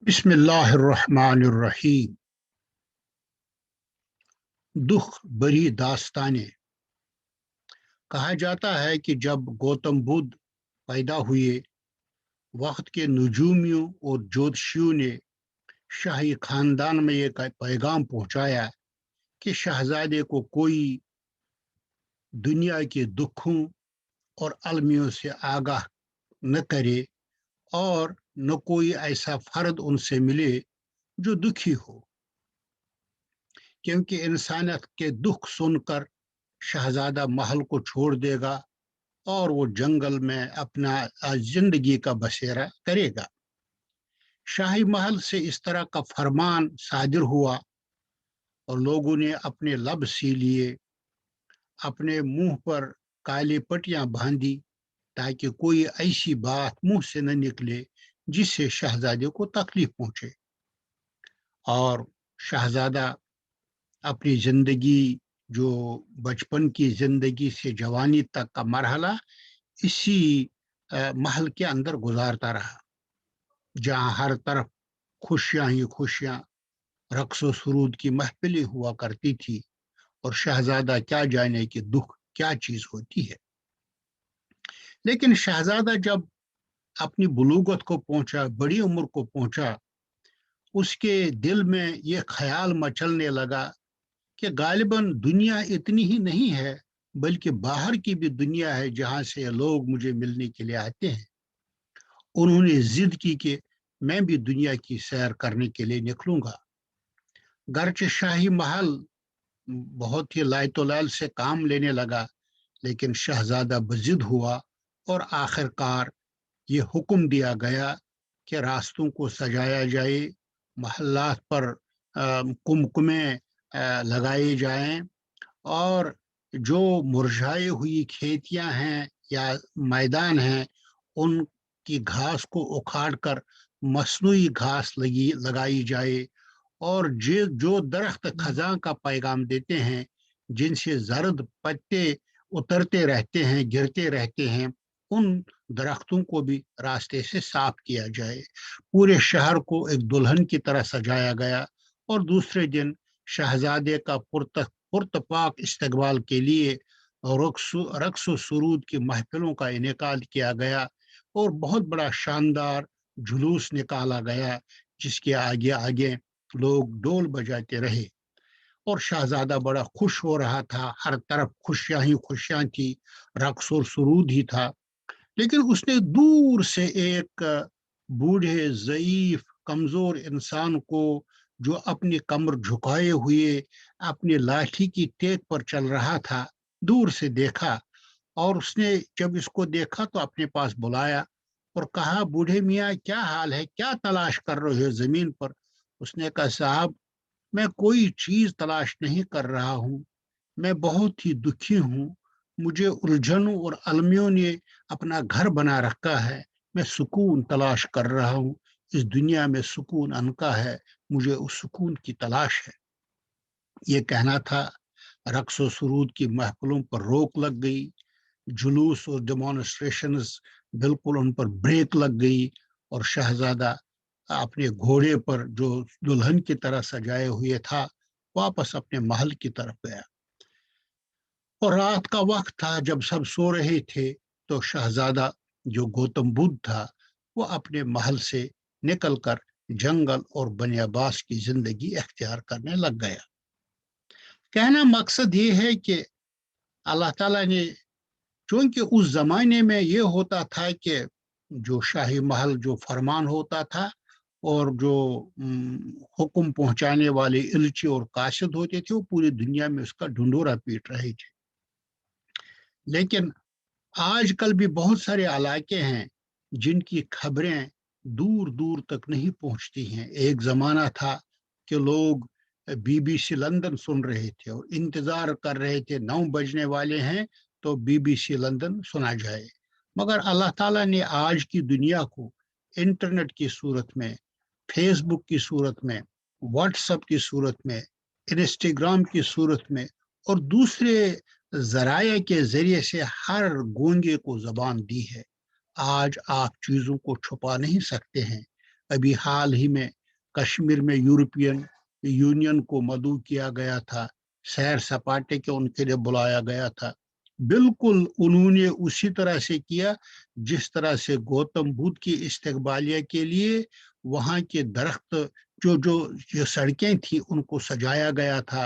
बिस्मिल्लाहिर्रहमानिर्रहीम। दुख भरी दास्तानें। कहा जाता है कि जब गौतम बुद्ध पैदा हुए, वक्त के नजूमियों और ज्योतिषियों ने शाही खानदान में एक पैगाम पहुंचाया कि शहजादे को कोई दुनिया के दुखों और अलमियों से आगाह न करे और न कोई ऐसा फर्द उनसे मिले जो दुखी हो, क्योंकि इंसानियत के दुख सुनकर शहजादा महल को छोड़ देगा और वो जंगल में अपना जिंदगी का बसेरा करेगा। शाही महल से इस तरह का फरमान सादिर हुआ और लोगों ने अपने लब सी लिए, अपने मुंह पर काली पट्टियां बांधी, ताकि कोई ऐसी बात मुंह से न निकले जिससे शहजादे को तकलीफ पहुंचे। और शहजादा अपनी जिंदगी, जो बचपन की जिंदगी से जवानी तक का मरहला, इसी महल के अंदर गुजारता रहा, जहां हर तरफ खुशियां ही खुशियां, रक्स सुरूद की महफिलें हुआ करती थी। और शहजादा क्या जाने कि दुख क्या चीज होती है। लेकिन शहजादा जब अपनी बुलूगत को पहुंचा, बड़ी उम्र को पहुंचा, उसके दिल में यह ख्याल मचलने लगा कि गालिबन दुनिया इतनी ही नहीं है, बल्कि बाहर की भी दुनिया है जहां से लोग मुझे मिलने के लिए आते हैं। उन्होंने जिद की कि मैं भी दुनिया की सैर करने के लिए निकलूंगा। गर्च शाही महल बहुत ही लायतोलाल से काम लेने लगा, लेकिन शहजादा बजिद हुआ और आखिरकार ये हुक्म दिया गया कि रास्तों को सजाया जाए, महल्लात पर कुमकुमे लगाए जाएं, और जो मुरझाई हुई खेतियां हैं या मैदान हैं, उनकी घास को उखाड़ कर मसनूई घास लगाई जाए। और जो दरख्त खजां का पैगाम देते हैं, जिनसे जर्द पत्ते उतरते रहते हैं, गिरते रहते हैं, उन दरख्तों को भी रास्ते से साफ किया जाए। पूरे शहर को एक दुल्हन की तरह सजाया गया और दूसरे दिन शहजादे का पुरतपाक इस्तकबाल के लिए रक्स सुरूद की महफिलों का इनेकाद किया गया और बहुत बड़ा शानदार जुलूस निकाला गया, जिसके आगे आगे लोग ढोल बजाते रहे। और शहजादा बड़ा खुश हो रहा था, हर तरफ खुशियां ही खुशियां थी, रक्स और सुरूद ही था। लेकिन उसने दूर से एक बूढ़े, ज़ईफ, कमजोर इंसान को, जो अपनी कमर झुकाए हुए अपनी लाठी की टेक पर चल रहा था, दूर से देखा। और उसने जब इसको देखा तो अपने पास बुलाया और कहा, बूढ़े मियाँ, क्या हाल है, क्या तलाश कर रहे हो जमीन पर? उसने कहा, साहब, मैं कोई चीज तलाश नहीं कर रहा हूँ, मैं बहुत ही दुखी हूँ। मुझे उलझनों और अलमियों ने अपना घर बना रखा है। मैं सुकून तलाश कर रहा हूँ। इस दुनिया में सुकून अनका है, मुझे उस सुकून की तलाश है। ये कहना था। रक्स और सुरूद की महफिलों पर रोक लग गई, जुलूस और डेमोन्स्ट्रेशंस बिल्कुल उन पर ब्रेक लग गई, और शहजादा अपने घोड़े पर, जो दुल्हन की तरह सजाए हुए था, वापस अपने महल की तरफ गया। और रात का वक्त था, जब सब सो रहे थे, तो शहजादा, जो गौतम बुद्ध था, वो अपने महल से निकलकर जंगल और बनियाबास की जिंदगी अख्तियार करने लग गया। कहना मकसद ये है कि अल्लाह ताला ने, क्योंकि उस जमाने में ये होता था कि जो शाही महल, जो फरमान होता था और जो हुक्म पहुंचाने वाले इल्ची और काशिद होते थे, वो पूरी दुनिया में उसका ढुंढोरा पीट रहे थे। लेकिन आजकल भी बहुत सारे इलाके हैं जिनकी खबरें दूर दूर तक नहीं पहुंचती हैं। एक जमाना था कि लोग बीबीसी लंदन सुन रहे थे और इंतजार कर रहे थे, 9 बजने वाले हैं तो बीबीसी लंदन सुना जाए। मगर अल्लाह ताला ने आज की दुनिया को इंटरनेट की सूरत में, फेसबुक की सूरत में, व्हाट्सएप की सूरत में, इंस्टाग्राम की सूरत में और दूसरे जराये के जरिए से हर गूंगे को जबान दी है। आज आप चीजों को छुपा नहीं सकते हैं। ابھی حال ہی میں کشمیر میں یورپین یونین کو مدعو کیا گیا تھا، سیر سپاٹے کے ان کے لیے بلایا گیا تھا۔ بالکل انہوں نے اسی طرح سے کیا جس طرح سے گوتم بدھ کی استقبالیہ کے لیے وہاں کے درخت جو سڑکیں تھیں ان کو سجایا گیا تھا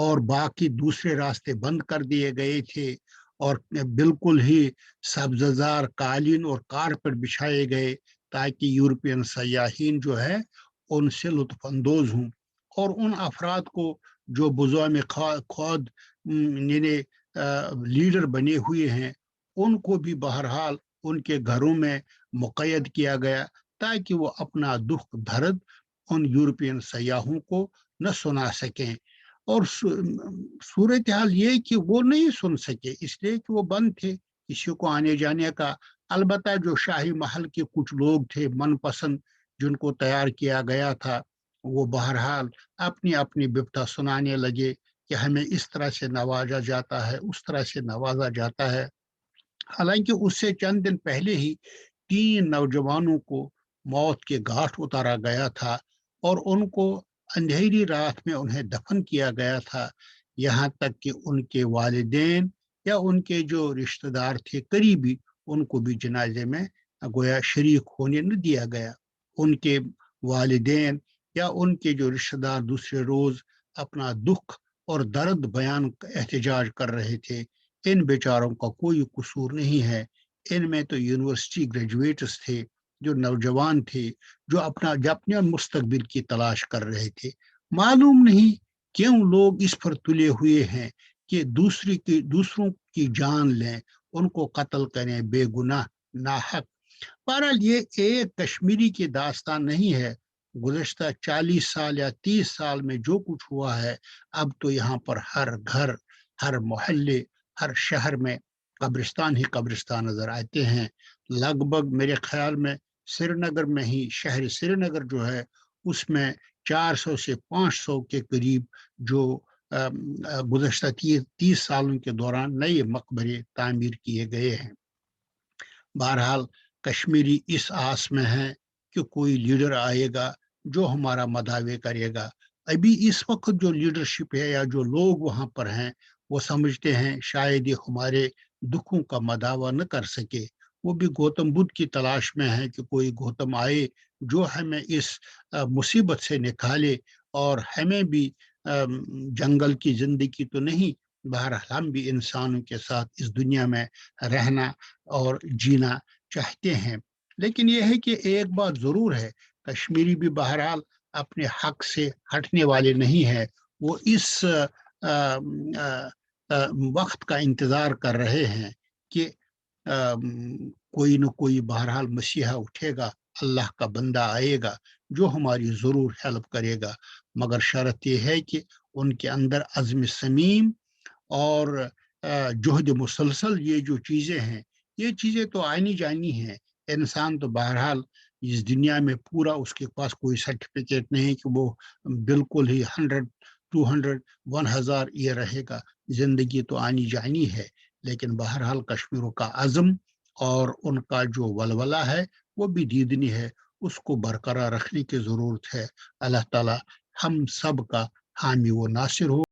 اور باقی دوسرے راستے بند کر دیے گئے تھے، اور بالکل ہی سبززار قالین اور کارپیٹ بچھائے گئے تاکہ یورپین سیاحین جو ہے ان سے لطف اندوز ہوں، اور ان افراد کو جو بزوام خود لیڈر بنے ہوئے ہیں ان کو بھی بہرحال ان کے گھروں میں مقید کیا گیا تاکہ وہ اپنا دکھ درد ان یورپین سیاحوں کو نہ سنا سکیں۔ اور صورتحال یہ کہ وہ نہیں سن سکے اس لیے کہ وہ بند تھے کسی کو آنے جانے کا۔ البتہ جو شاہی محل کے کچھ لوگ تھے من پسند جن کو تیار کیا گیا تھا، وہ بہرحال اپنی اپنی بپتا سنانے لگے کہ ہمیں اس طرح سے نوازا جاتا ہے، اس طرح سے نوازا جاتا ہے۔ حالانکہ اس سے چند دن پہلے ہی 3 نوجوانوں کو موت کے گھاٹ اتارا گیا تھا اور ان کو اندھیری رات میں انہیں دفن کیا گیا تھا، یہاں تک کہ ان کے والدین یا ان کے جو رشتہ دار تھے قریبی ان کو بھی جنازے میں گویا شریک ہونے نہ دیا گیا۔ ان کے والدین یا ان کے جو رشتہ دار دوسرے روز اپنا دکھ اور درد بیان احتجاج کر رہے تھے۔ ان بیچاروں کا کوئی قصور نہیں ہے، ان میں تو یونیورسٹی گریجویٹس تھے جو نوجوان تھے جو اپنے مستقبل کی تلاش کر رہے تھے۔ معلوم نہیں کیوں لوگ اس پر تلے ہوئے ہیں کہ دوسروں کی جان لیں، ان کو قتل کریں بے گناہ ناحق۔ بہرحال یہ ایک کشمیری کی داستان نہیں ہے، گزشتہ 40 سال یا 30 سال میں جو کچھ ہوا ہے اب تو یہاں پر ہر گھر، ہر محلے، ہر شہر میں قبرستان ہی قبرستان نظر آتے ہیں۔ لگ بھگ میرے خیال میں سری نگر میں ہی، شہر سری نگر جو ہے اس میں 400 سے 500 کے قریب جو گزشتہ 30 سالوں کے دوران نئے مقبرے تعمیر کیے گئے ہیں۔ بہرحال کشمیری اس آس میں ہے کہ کوئی لیڈر آئے گا جو ہمارا مداوع کرے گا۔ ابھی اس وقت جو لیڈرشپ ہے یا جو لوگ وہاں پر ہیں وہ سمجھتے ہیں شاید یہ ہمارے دکھوں کا مداوع نہ کر سکے۔ وہ بھی گوتم بدھ کی تلاش میں ہے کہ کوئی گوتم آئے جو ہمیں اس مصیبت سے نکالے اور ہمیں بھی جنگل کی زندگی تو نہیں، بہرحال ہم بھی انسانوں کے ساتھ اس دنیا میں رہنا اور جینا چاہتے ہیں۔ لیکن یہ ہے کہ ایک بات ضرور ہے، کشمیری بھی بہرحال اپنے حق سے ہٹنے والے نہیں ہے، وہ اس وقت کا انتظار کر رہے ہیں کہ کوئی نہ کوئی بہرحال مسیحا اٹھے گا، اللہ کا بندہ آئے گا جو ہماری ضرور ہیلپ کرے گا، مگر شرط یہ ہے کہ ان کے اندر عزم صمیم اور جہد مسلسل یہ جو چیزیں ہیں یہ چیزیں تو آنی جانی ہیں۔ انسان تو بہرحال اس دنیا میں پورا اس کے پاس کوئی سرٹیفکیٹ نہیں کہ وہ بالکل ہی 100 200 1000 یہ رہے گا، زندگی تو آنی جانی ہے۔ لیکن بہرحال کشمیروں کا عزم اور ان کا جو ولولہ ہے وہ بھی دیدنی ہے، اس کو برقرار رکھنے کی ضرورت ہے۔ اللہ تعالی ہم سب کا حامی و ناصر ہو۔